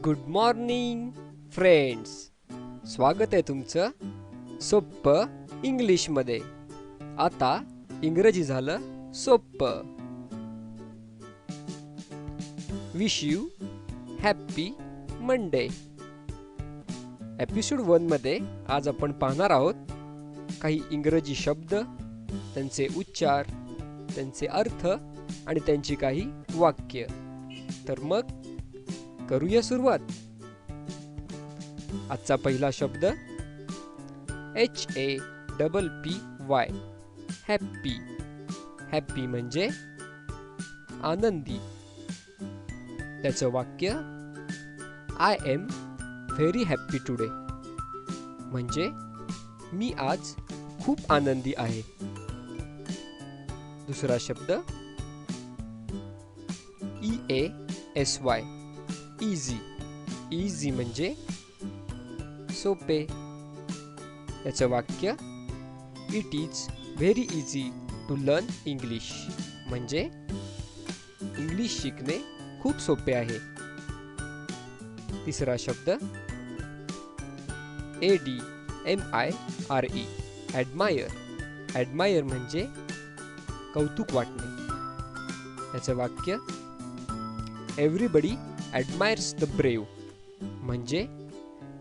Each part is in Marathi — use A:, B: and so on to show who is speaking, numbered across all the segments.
A: Good morning friends. स्वागत आहे तुमचं सोप्पं इंग्लिशमध्ये. आता इंग्रजी झालं सोप्पं. Wish you happy Monday. Episode 1 मध्ये आज आपण पाहणार आहोत काही इंग्रजी शब्द, त्यांचे उच्चार, त्यांचे अर्थ आणि त्यांची काही वाक्य. तर मग करूया सुरुवात. आजचा पहिला शब्द HAPPY, हॅप्पी. हॅप्पी म्हणजे आनंदी. त्याचं वाक्य I am very happy today, म्हणजे मी आज खूप आनंदी आहे. दुसरा शब्द EASY, इझी. इझी म्हणजे सोपे. याचं वाक्य it is very easy to learn English, म्हणजे इंग्लिश शिकणे खूप सोपे आहे. तिसरा शब्द ADMIRE, ॲडमायर. ॲडमायर म्हणजे कौतुक वाटणे. याचं वाक्य एव्हरीबडी ॲडमायर्स द ब्रेव, म्हणजे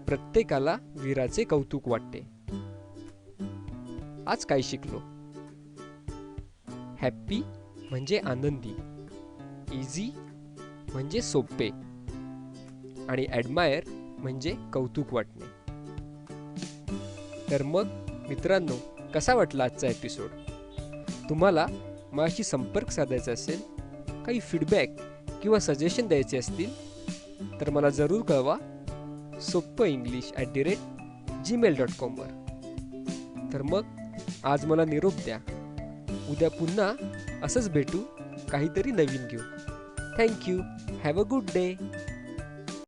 A: प्रत्येकाला वीराचे कौतुक वाटते. आज काय शिकलो? हॅप्पी म्हणजे आनंदी, इझी म्हणजे सोपे आणि ॲडमायर म्हणजे कौतुक वाटणे. तर मग मित्रांनो, कसा वाटला आजचा एपिसोड? तुम्हाला माझ्याशी संपर्क साधायचा असेल, काही फीडबॅक किंवा सजेशन द्यायचे असतील तर मला जरूर कळवा soppeinglish@gmail.com वर. तर मग आज मला निरोप द्या. उद्या पुन्हा असंच भेटू, काहीतरी नवीन घेऊ. Thank you. Have a good day.